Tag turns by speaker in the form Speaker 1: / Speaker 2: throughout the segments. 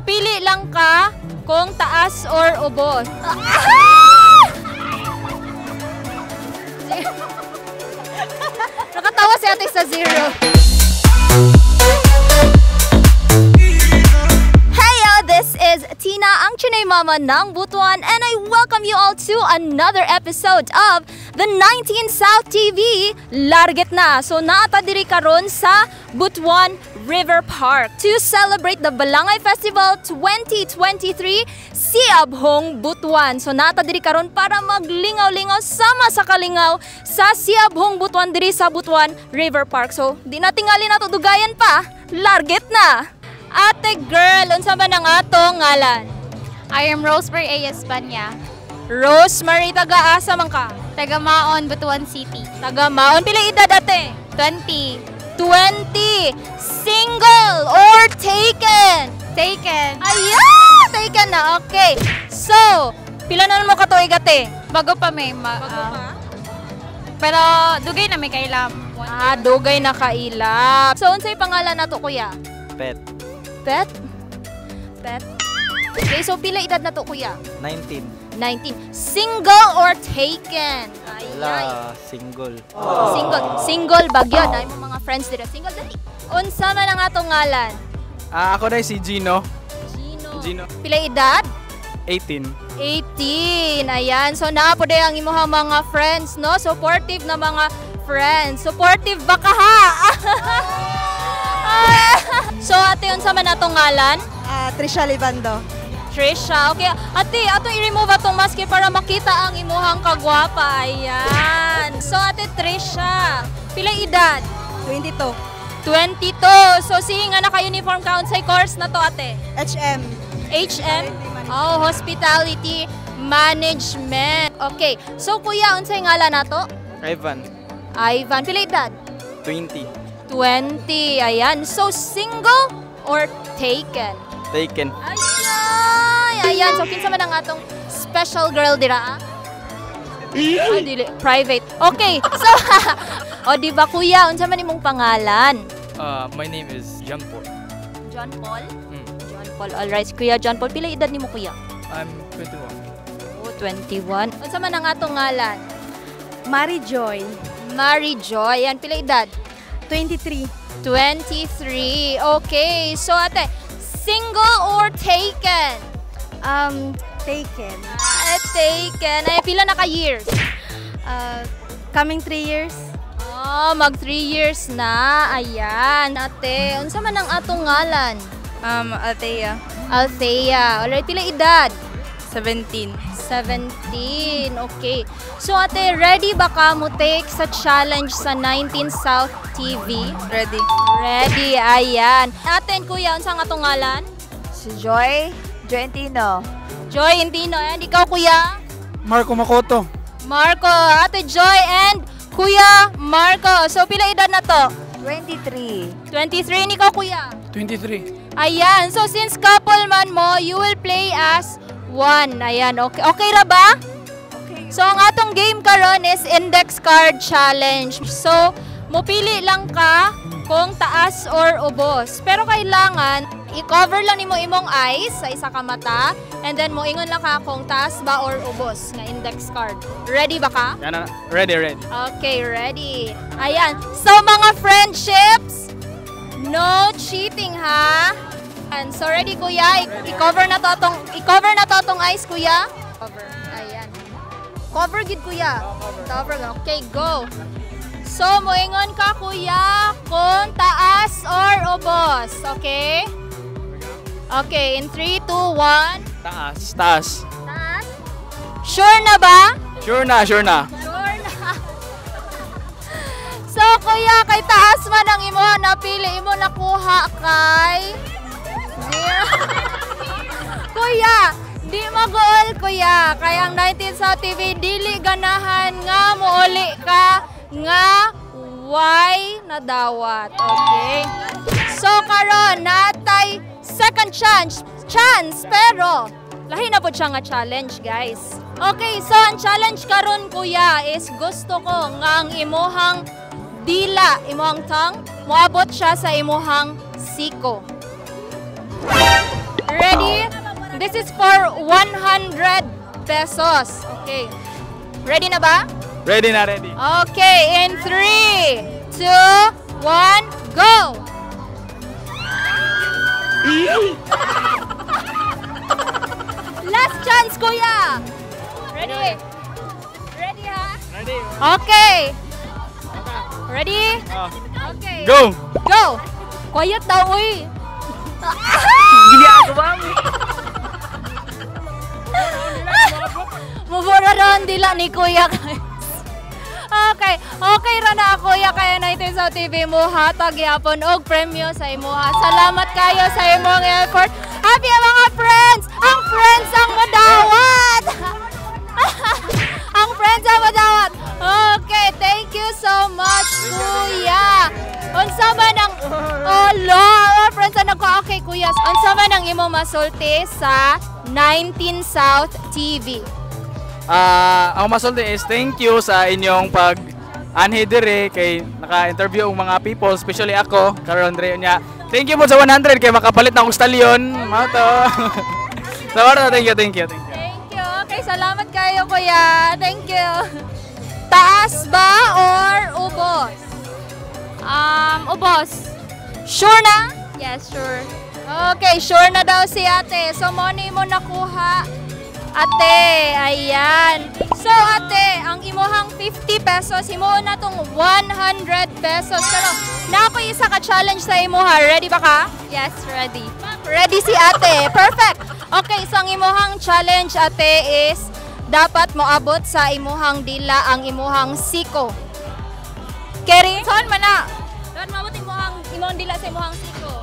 Speaker 1: Pili lang ka kung taas or ubos. Nakatawa si ate sa zero. Heyo, this is Tina, ang Chinay Mama ng Butuan, and I welcome you all to another episode of the 19 South TV. Larget na. So naata diri karon sa Butuan River Park to celebrate the Balangay Festival 2023 Siabhong Butuan. So nata diri karon para maglingaw-lingaw sama sa kalingaw sa Siabhong Butuan diri sa Butuan River Park. So di na tingali nato dugayan pa, larget na. Ate girl, unsa man ang atong ngalan?
Speaker 2: I am Rosemary A. Espana.
Speaker 1: Rosemary, taga-asa man ka?
Speaker 2: Taga Maon, Butuan City.
Speaker 1: Taga Maon, pila edad ate?
Speaker 2: 20.
Speaker 1: 20. Single or taken?
Speaker 2: Taken.
Speaker 1: Ayan! Taken na, okay. So, pila na mo katuig ate?
Speaker 2: Bago pa may pero dugay na may kailam.
Speaker 1: Dugay na kailap. So, unsay pangalan nato kuya?
Speaker 3: Pet.
Speaker 1: Pet? Pet? Okay, so pila edad na to kuya?
Speaker 3: 19.
Speaker 1: 19. Single or taken?
Speaker 3: Wala, single.
Speaker 1: Single. Single bagyo. Dahil mo mga friends dito. Single dali. Unsa man ang atong ngalan?
Speaker 4: Ako na si Gino.
Speaker 1: Gino. Pila edad?
Speaker 4: 18.
Speaker 1: 18. Ayan. So naapo day ang imuhang mga friends, no? Supportive na mga friends. Supportive ba ka ha? So ate, unsa man atong ngalan?
Speaker 5: Trisha Libando.
Speaker 1: Trisha. Okay. Ate, ato i-remove atong maske para makita ang imuhang kagwapa. Ayan. So ate Trisha, pila edad?
Speaker 5: 22.
Speaker 1: 22. So sige nga naka-uniform ka. Unsay course na to ate?
Speaker 5: HM.
Speaker 1: HM? Oh, Hospitality Management. Okay. So kuya, unsay ngalan nato?
Speaker 4: Ivan.
Speaker 1: Ivan. Pila edad?
Speaker 4: 20.
Speaker 1: 20. Ayan. So single or taken?
Speaker 4: Taken.
Speaker 1: Ayan. So kinsa man ang atong special girl dira? Ay, dili. Private. Okay. So, o di ba kuya, unsa man imong pangalan?
Speaker 4: My name is John Paul.
Speaker 1: John Paul? John Paul. Alright, kuya John Paul. Pila edad nimo kuya?
Speaker 4: I'm 21.
Speaker 1: Oh, 21. Unsa man ang atong ngalan?
Speaker 5: Mary Joy.
Speaker 1: Mary Joy. Yan, pila edad?
Speaker 5: 23.
Speaker 1: 23. Okay. So ate, single or taken?
Speaker 5: Taken.
Speaker 1: Taken. Ay, pila na ka years?
Speaker 5: Coming 3 years.
Speaker 1: Oh, mag 3 years na. Ayan. Ate, unsa man ang atong ngalan?
Speaker 5: Althea.
Speaker 1: Althea. Alright, pila edad?
Speaker 5: 17.
Speaker 1: 17. Okay. So ate, ready ba ka mo take sa challenge sa 19 South TV?
Speaker 5: Ready.
Speaker 1: Ready. Ayan. Ate, kuya, unsa ang atong ngalan?
Speaker 5: Si Joy. Joy Entino.
Speaker 1: Joy Entino. Ayan, ikaw kuya?
Speaker 4: Marco Makoto.
Speaker 1: Marco. Ate Joy and kuya Marco. So pila edad na to?
Speaker 5: 23.
Speaker 1: 23. Ikaw kuya?
Speaker 4: 23.
Speaker 1: Ayan. So since couple man mo, you will play as one. Ayan. Okay. Okay ra ba?
Speaker 5: Okay.
Speaker 1: So ang atong game karon is index card challenge. So mupili lang ka kung taas or ubos. Pero kailangan i-cover lang nimo imong eyes sa isa ka mata and then moingon lang ka kung taas ba or ubos nga index card. Ready ba ka?
Speaker 4: Yan na. Ready.
Speaker 1: Okay, ready. Ayan. So mga friendships, no cheating ha. And so ready kuya, i-cover na to atong eyes kuya. Cover. Ayan. Cover gid kuya. Cover. Okay, go. So moingon ka kuya kung taas or ubos, okay? Okay, in 3 2 1.
Speaker 4: Taas.
Speaker 1: Taas. Sure na ba?
Speaker 4: Sure na.
Speaker 1: Sure na. So kuya, kay taas man ang imo napili, imo nakuha kay 0. Kuya, di mag-goal kuya. Kaya ang 19 South TV dili ganahan nga muuli ka nga why na dawat. Okay? So karon natay second chance pero lahi na po siya nga challenge guys. Okay, so ang challenge karon kuya is gusto ko nga ang imuhang dila, imuhang tongue, moabot siya sa imuhang siko. Ready? This is for 100 pesos. Okay. Ready na ba?
Speaker 4: Ready na, ready.
Speaker 1: Okay, in 3, 2, 1, go! Last chance, kuya! Ready? Ready, ha?
Speaker 4: Ready.
Speaker 1: Okay. Ready?
Speaker 4: Oh.
Speaker 1: Okay.
Speaker 4: Go!
Speaker 1: Go! Quiet daw, uy!
Speaker 5: Ginagawa mo.
Speaker 1: Mabura ron dila ni kuya, guys. Okay, okay ra na kuya kaya 19 South TV mo hatag yapon og premyo sa imuha. Salamat kayo sa imong effort. Happy mga friends! Ang friends ang madawat! Ang friends ang madawat! Okay, thank you so much, kuya! Unsa man ang friends ang okay, kuya. Unsa man ang imong masulti sa 19 South TV?
Speaker 4: Ang masulti is thank you sa inyong pag-anhi dire kay naka-interview ang mga people, especially ako, karon dire niya. Thank you po sa 100 kay makapalit na akong stallion. Mao to. Thank you.
Speaker 1: Thank you. Okay, salamat kayo, kuya. Thank you. Taas ba or ubos?
Speaker 2: Ubos.
Speaker 1: Sure na?
Speaker 2: Yes, sure.
Speaker 1: Okay, sure na daw si ate. So, money mo nakuha. Ate, ayan. So, ate, ang imuhang 50 pesos, imo na tong 100 pesos. Pero, na ako isa ka challenge sa imuha. Ready ba ka?
Speaker 2: Yes, ready.
Speaker 1: Ready si ate. Perfect. Okay, so ang imuhang challenge, ate, is dapat moabot sa imuhang dila ang imuhang siko. Kerry? Saan man na? Dapat moabot imuhang dila sa imuhang siko.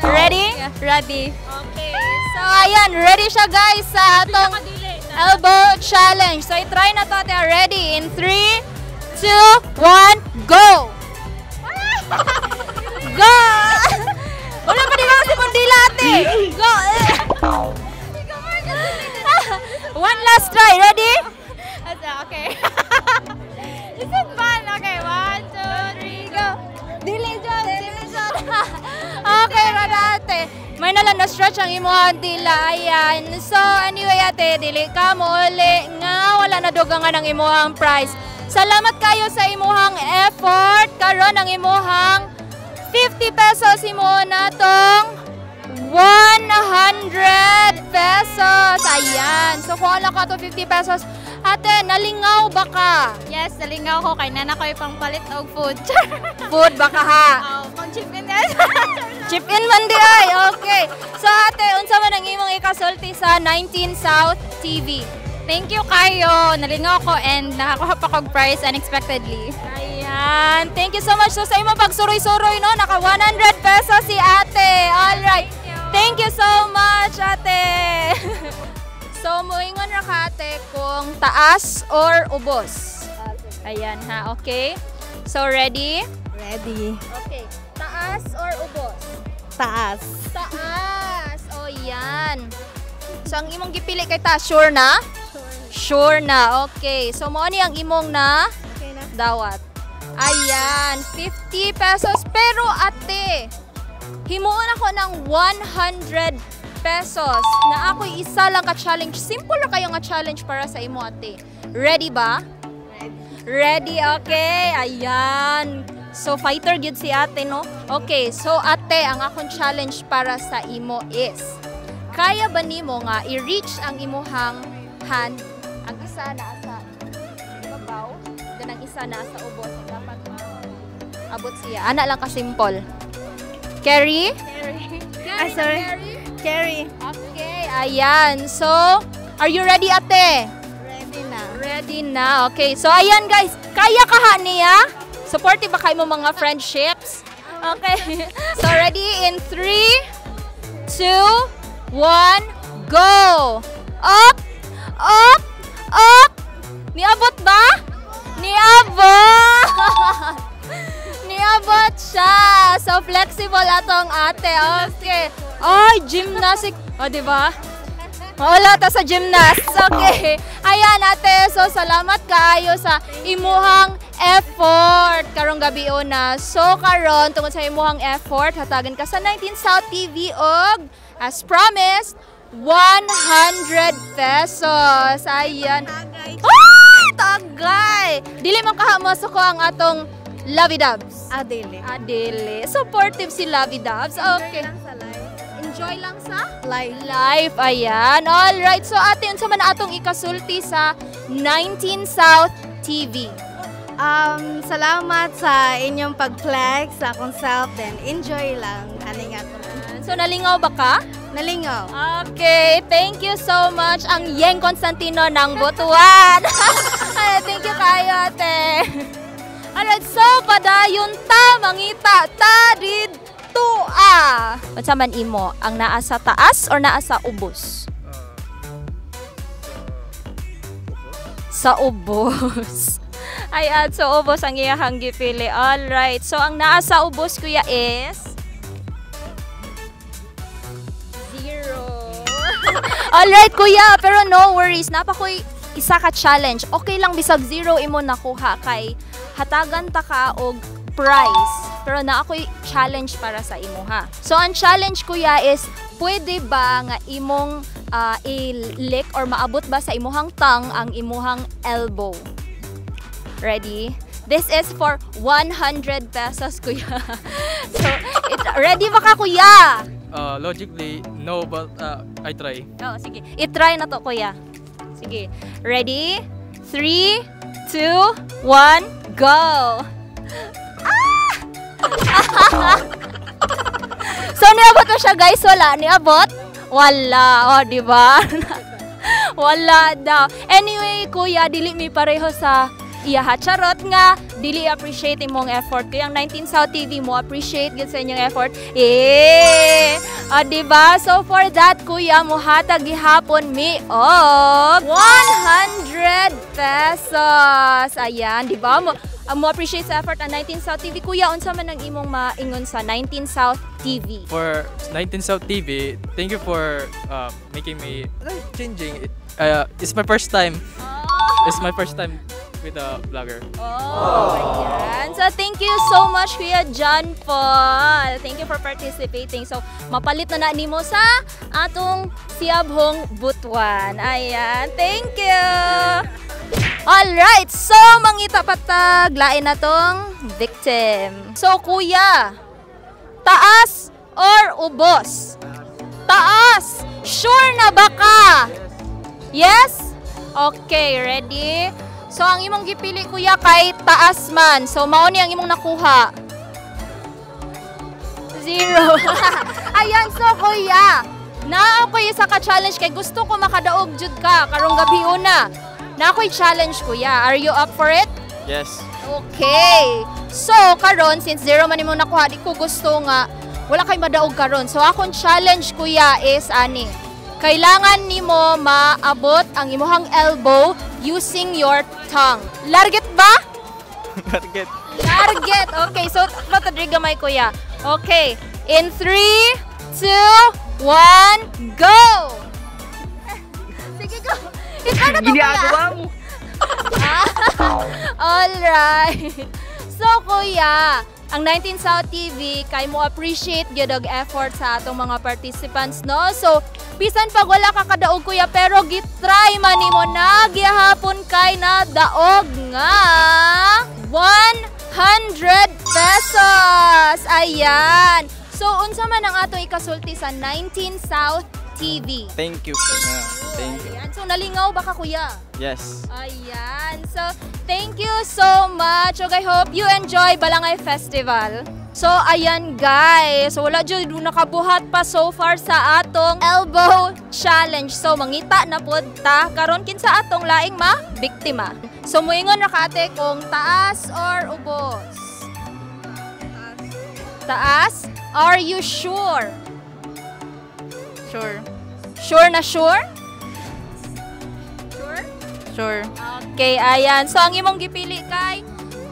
Speaker 1: Ready?
Speaker 2: Yeah, ready.
Speaker 1: Okay. So, ayan. Ready siya, guys, sa atong elbow challenge. So, i-try na to, ate. Ready? In 3, 2, 1, go! Go! Wala pa din ako si Mundila, ate. Go! One last try. Ready?
Speaker 2: Okay. This is fun. Okay, 1, 2, 3, go.
Speaker 1: Dili dyan. Okay, rada, ate. May nalang na-stretch ang imuhang dila. Ayan. So, anyway, ate, dili ka mo uli nga wala na dugangan ang imuhang prize. Salamat kayo sa imuhang effort. Karon ang imuhang 50 pesos imo na tong 100 pesos. Ayan. So, kung ala ka to 50 pesos, ate, nalingaw ba ka?
Speaker 2: Yes, nalingaw ko kay nana ko ipang palit og food.
Speaker 1: Food ba ka ha?
Speaker 2: Pang chip in yan.
Speaker 1: Chip in man di ay. Okay. So, ate, unsa man ang imong ikasulti sa 19 South TV?
Speaker 2: Thank you kayo. Nalingaw ko and nakakuha pa kog prize unexpectedly.
Speaker 1: Ayan. Thank you so much. So, sa imong pagsuroy-suroy, no? Naka 100 pesos si ate. Alright. Thank you so much, ate. So, muingon ra ka, ate, kung taas or ubos. Ayan, ha? Okay. So, ready?
Speaker 5: Ready.
Speaker 1: Okay. Taas or ubos?
Speaker 5: Taas.
Speaker 1: Taas. O, yan. So, ang imong gipili kay taas, sure na? Sure na. Okay. So, mo ni ang imong na
Speaker 5: Okay na.
Speaker 1: dawat. Ayan. 50 pesos. Pero, ate, himuon ako ng 100 pesos na ako'y isa lang ka-challenge. Simple lang kayo nga challenge para sa imo, ate. Ready ba? Ready. Okay. Ayan. So, fighter gyud si ate, no? Okay. So, ate, ang akong challenge para sa imo is, kaya ba nimo nga i-reach ang imuhang hand? Ang isa na sa babaw, then ang isa na sa ubos. Dapat abot siya. Ana lang ka-simple. Carry?
Speaker 5: Ah, sorry. Carry.
Speaker 1: Okay, ayan. So, are you ready, ate?
Speaker 5: Ready na.
Speaker 1: Ready na. Okay, so ayan guys. Kaya kaha niya? Supportive ba kayo mo mga friendships? Okay. So, ready? In 3, 2, 1, go! Up! Up! Up! Niabot ba? Niabot! Niabot siya! So, flexible atong ate. Okay. Ay, gymnastic. O, diba? Wala ta sa gymnast. Okay. Ayan, ate. So, salamat kaayo sa imuhang effort karong gabi una. So karon tungod sa imong effort hatagan ka sa 19 South TV og as promised 100 pesos. Ayan. Ay, tagay. Dili man kahamos ko ang atong Lovey Dubs.
Speaker 5: Adele.
Speaker 1: Adele. Supportive si Lovey Dubs. Okay. Enjoy lang sa live. Ayan. Alright. So ate, unsa man atong ikasulti sa 19 South TV.
Speaker 5: Salamat sa inyong pag-flex sa akong self, then enjoy lang. Aning ako.
Speaker 1: So nalingaw ba ka?
Speaker 5: Nalingaw.
Speaker 1: Okay, thank you so much ang Yeng Constantino ng Butuan. Ay, thank you kayo ate. Alright, so padayon ta mangita ta didto ah. Unsa man imo, ang naa sa taas or naa sa ubos? Sa ubos. Ayan, so ubos ang iyahang gipili. Alright, so ang naa sa ubos kuya is alright kuya, pero no worries, napakoy isa ka challenge. Okay lang bisag zero imo nakuha kay hatagan ta ka og prize. Pero na ako'y challenge para sa imo ha. So ang challenge kuya is pwede ba nga imong i-lick or maabot ba sa imuhang tang ang imuhang elbow? Ready? This is for 100 pesos kuya. So, ready ba ka kuya?
Speaker 4: Logically, no, but I try.
Speaker 1: Oh, sige. I-try na to, kuya. Sige. Ready? 3, 2, 1, go! Ah! So, niabot na siya, guys. Wala. Niabot? Wala. Oh, di ba? Wala daw. Anyway, kuya, dili mi pareho sa iya charot nga dili appreciate imong effort kaya ang 19 South TV mo appreciate gid sa inyong effort diba? So for that kuya mo hatag gihapon mi og 100 pesos. Ayan, diba mo appreciate sa effort ang 19 South TV kuya. Unsa man ang imong maingon sa 19 South TV?
Speaker 6: For 19 South TV, thank you for making me changing it. It's my first time. It's my first time with a vlogger.
Speaker 1: Ayan. So, thank you so much, Kuya John Paul. Thank you for participating. So, mapalit na nimo sa atong Siabhong Butuan. Ayan. Thank you. Alright. So, mangita patag. Lain na tong victim. So, Kuya, taas or ubos? Taas. Sure na ba ka? Yes? Okay, ready? So, ang imong gipili, kuya, kay taas man. So, mao ni ang imong nakuha. 0. Ayan, so, kuya, na ako'y isa ka challenge kay gusto ko makadaog jud ka karong gabi una. Na ako'y challenge, kuya. Are you up for it?
Speaker 3: Yes.
Speaker 1: Okay. So, karon since 0 man imong nakuha, di ko gusto nga wala kay madaog karon. So, akong challenge, kuya, is ani. Kailangan nimo maabot ang imuhang elbow using your tongue. Larget ba?
Speaker 3: Target.
Speaker 1: Larget. Okay, so tatadriga may kuya. Okay, in 3, 2, 1, go! Sige, go. Ito na to, kuya.
Speaker 4: mo.
Speaker 1: Alright. So, kuya, ang 19 South TV, kay mo appreciate gyud og effort sa atong mga participants, no? So, bisan pag wala ka kadaog kuya, pero gitry man nimo na gihapon kay na daog nga 100 pesos. Ayan. So, unsa man ang atong ikasulti sa 19 South TV?
Speaker 3: Thank you. Thank you.
Speaker 1: Ayan. So, nalingaw ba ka kuya?
Speaker 3: Yes.
Speaker 1: Ayan. So, thank you so much. Okay, hope you enjoy Balangay Festival. So, ayan guys. So, wala dyan nakabuhat pa so far sa atong elbow challenge. So, mangita na po ta. Karon kinsa atong laing biktima. So, muingon ra ka ate kung taas or ubos? Taas? Are you sure?
Speaker 5: Sure.
Speaker 1: Sure na sure?
Speaker 5: Sure.
Speaker 1: Okay, ayan. So, ang imong gipili kay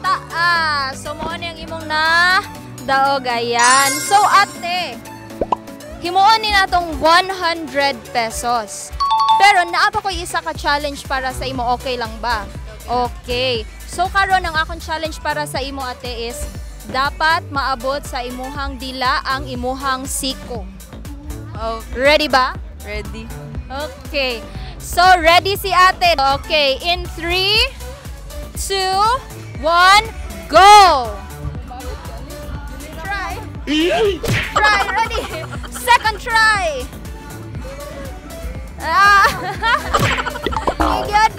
Speaker 1: taas. So, mo ang imong na daog. Ayan. So, ate, himuon ni natong 100 pesos. Pero, naapa ko isa ka challenge para sa imo. Okay lang ba? Okay. So karon ang akong challenge para sa imo ate is dapat maabot sa imuhang dila ang imuhang siko. Ready ba?
Speaker 2: Ready.
Speaker 1: Okay. So ready si ate. Okay, in 3 2 1 go. Try. Try, ready. Second try. Good.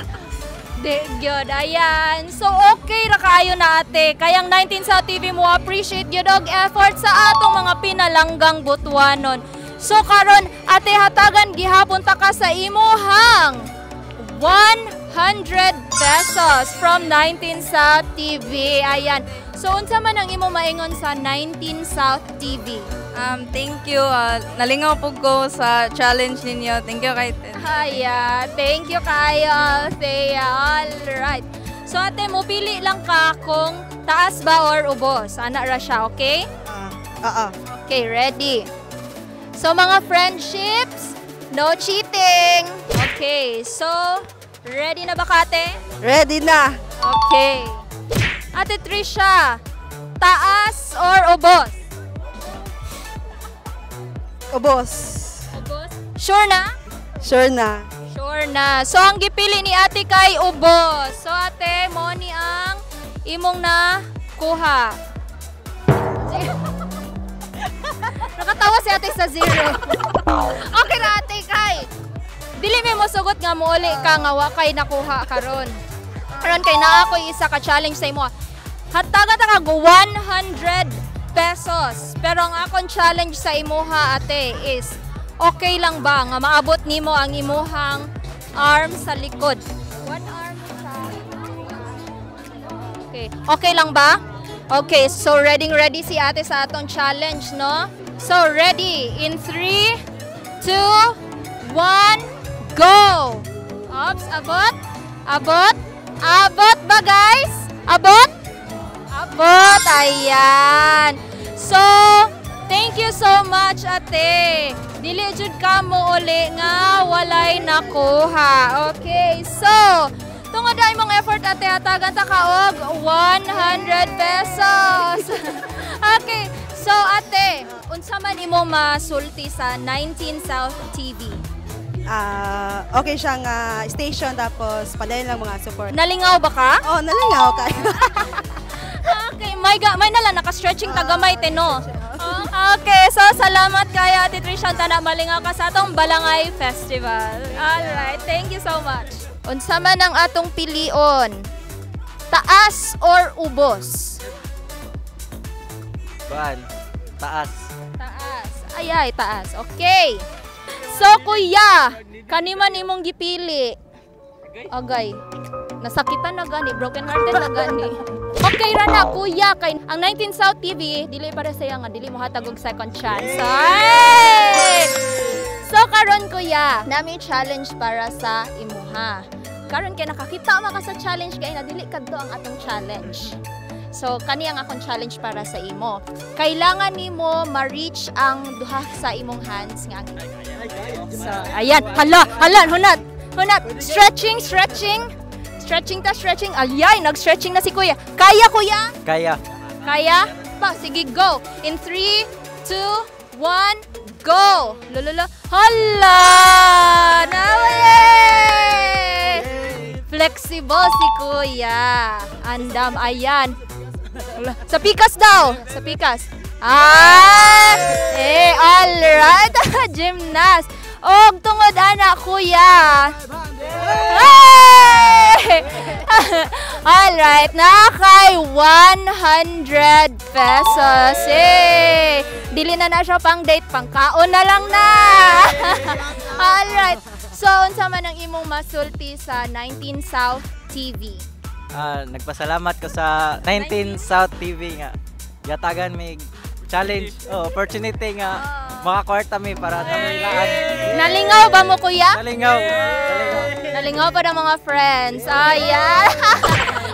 Speaker 1: Good, ayan. So, okay ra kaayo na ate. Kayang 19 South TV mo appreciate yun og effort sa atong mga pinalanggang butuanon. So, karon ate hatagan gihapon ta ka sa imuhang 100 pesos from 19 South TV. Ayan. So, unsa man ang imo maingon sa 19 South TV?
Speaker 2: Thank you. Nalingaw po ko sa challenge ninyo. Thank you kay Ted.
Speaker 1: Haya, thank you kayo, Althea. Alright. So ate, mo pili lang ka kung taas ba or ubos. Ana ra siya, okay? Okay, ready. So mga friendships, no cheating. Okay, so ready na ba ka, ate?
Speaker 5: Ready na.
Speaker 1: Okay. Ate Trisha, taas or ubos?
Speaker 5: Ubos.
Speaker 1: Ubos. Sure na?
Speaker 5: Sure na.
Speaker 1: Sure na. So, ang gipili ni ate kay ubos. So, ate, mo ni ang imong na kuha. Nakatawa si ate sa 0. Okay na ate kay. Dili may mosugot nga muuli ka nga wa kay nakuha karon. Karon kay naa ko isa ka challenge sa imo. Hataga ta kag 100 pesos. Pero ang akong challenge sa imuha ate is okay lang ba nga maabot nimo ang imuhang arm sa likod? One arm sa Okay. Okay lang ba? Okay, so ready si ate sa atong challenge, no? So ready in 3 2 1 go. Ops, abot. Abot. Abot ba guys? Abot? Abot, ayan. So, thank you so much, ate. Dili jud ka mo uli nga walay nakuha. Okay, so, tungod ay mong effort, ate, hatagan ta ka og 100 pesos. Okay, so, ate, unsa man imo masulti sa 19 South TV?
Speaker 5: Okay siyang station tapos padayon lang mga support.
Speaker 1: Nalingaw ba ka?
Speaker 5: Oh, nalingaw ka.
Speaker 1: Okay, may nala naka-stretching tagamay no. Okay, so salamat kay Ate Trisha na malingaw ka sa atong Balangay Festival. Alright, thank you so much. Unsa man ang atong pilion? Taas or ubos?
Speaker 3: Kuan. Taas.
Speaker 1: Taas. Ay, taas. Okay. So, kuya, kaniman imong gipili? Agay. Nasakitan na gani, broken hearted na gani. Okay ra na, kuya, kay ang 19 South TV, dili para saya nga, dili mo hatag og second chance. Ay! So, karon kuya, nami challenge para sa imuha. Karon kay nakakita ka sa challenge kay na dili kadto ang atong challenge. So, kani ang akong challenge para sa imo. Kailangan nimo ma-reach ang duha sa imong hands nga. So, ayan, hunat. Stretching. Stretching. Ayay, nag-stretching na si kuya. Kaya, kuya?
Speaker 3: Kaya.
Speaker 1: Kaya? Pa, sige, go. In 3, 2, 1, go. Lulula. Hala! Flexible si kuya. Andam, ayan. Sa pikas daw. Sa pikas. Alright. Gymnast. Og tungod anak kuya. Alright, nakay 100 pesos. Dili na siya pang date, pang kaon na lang na. Alright. So, unsa man ang imong masulti sa 19 South TV?
Speaker 3: Nagpasalamat ko sa 19 South TV nga. Yatagan may challenge, opportunity nga makakwarta mi para tamilaan.
Speaker 1: Nalingaw ba mo kuya?
Speaker 3: Nalingaw.
Speaker 1: Nalingaw pa ng mga friends. Ayan.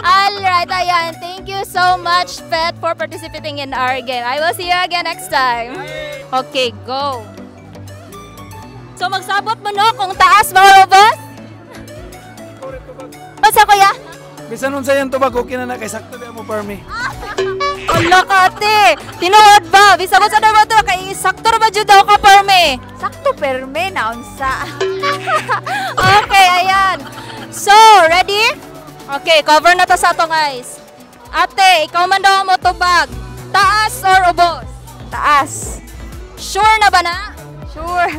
Speaker 1: Alright, ayan. Thank you so much, Pet, for participating in our game. I will see you again next time. Okay, go. So, magsabot mo no kung taas ba o ubos? Basta kuya?
Speaker 7: Bisan nun sa yan tubag, okay na kay sakto di mo permi.
Speaker 1: Ala ka, ate! Tinuod ba? Bisa ko sa naman ito, kay sakto ba dyan daw ka, perme?
Speaker 2: Sakto perme na unsa.
Speaker 1: Okay, ayan. So, ready? Okay, cover na to sa ato, guys. Ate, ikaw man daw mo tubag. Taas or ubos?
Speaker 2: Taas.
Speaker 1: Sure na ba na?
Speaker 2: Sure.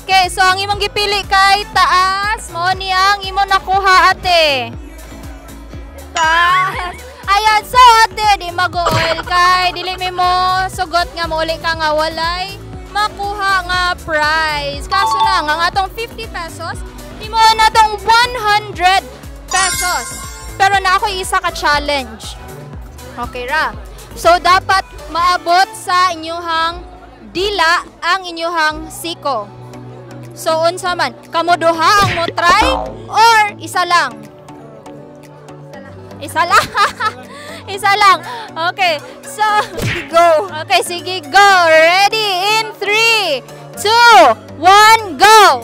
Speaker 1: Okay, so ang imong gipili kay taas, mo niyang imo nakuha, ate. Taas. Ayan, so ate, di mag-oil kay dili mi mo sugot nga mo uli ka nga walay makuha nga prize. Kaso lang, ang atong 50 pesos, di mo na tong 100 pesos. Pero na ako isa ka challenge. Okay ra. So dapat maabot sa inyuhang dila ang inyuhang siko. So unsa man, kamo duha ang mo try or isa lang? Isa lang. Isa lang. Okay. So, go. Okay, sige, go. Ready? In 3, 2, 1, go.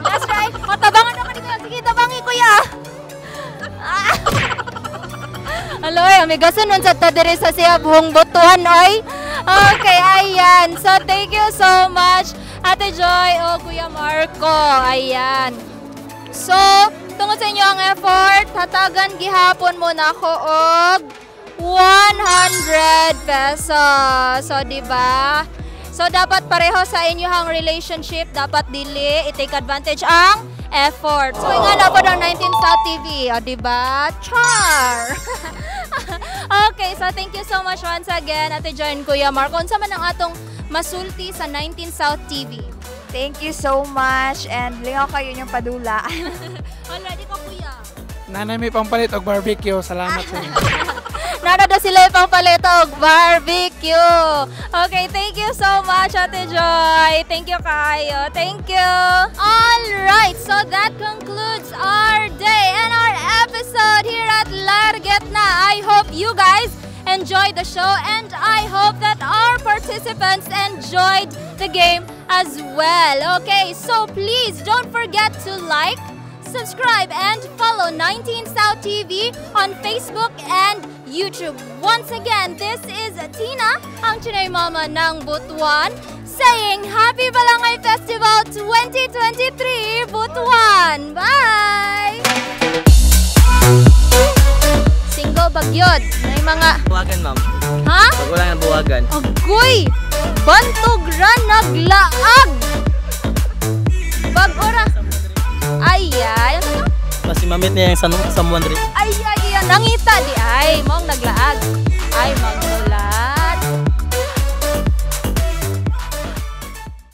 Speaker 1: Last try. O, tabangan naman ito. Sige, tabangi, kuya. Aloy, amigasan nun sa tadiri sa siya buong botuhan, oy. Okay, ayan. So, thank you so much, Ate Joy o Kuya Marco. Ayan. So, tungod sa inyo ang effort, hatagan gihapon mo na ako og 100 pesos. So, di ba? So, dapat pareho sa inyong relationship, dapat dili, i-take advantage ang effort. So, nga na po ng 19 South TV, o di ba? Char! Okay, so thank you so much once again, Ate Joy, Kuya Marco. Unsa man ang atong masulti sa 19 South TV?
Speaker 2: Thank you so much and lingaw kayo yung padula.
Speaker 1: Already ka, kuya.
Speaker 7: Nanay may pampalit og barbecue. Salamat sa inyo.
Speaker 1: Nara daw sila ipang palitog barbecue. Okay, thank you so much, Ate Joy. Thank you kayo. Thank you. All right, so that concludes our day and our episode here at Largetna. I hope you guys enjoyed the show and I hope that our participants enjoyed the game as well. Okay, so please don't forget to like, subscribe, and follow 19 South TV on Facebook and YouTube. Once again, this is Tina, ang Chinay Mama ng Butuan, saying Happy Balangay Festival 2023, Butuan! Bye! Singo Bagyod, may mga...
Speaker 3: Buwagan, ma'am.
Speaker 1: Ha?
Speaker 3: Pag wala nga buwagan.
Speaker 1: Agoy! Bantog ra naglaag! Bag-ora! Ay, ay!
Speaker 3: Mas mamit niya yung someone rin.
Speaker 1: Ay, ay, ay! Nangita di ay! Mong naglaag! Ay, magmula!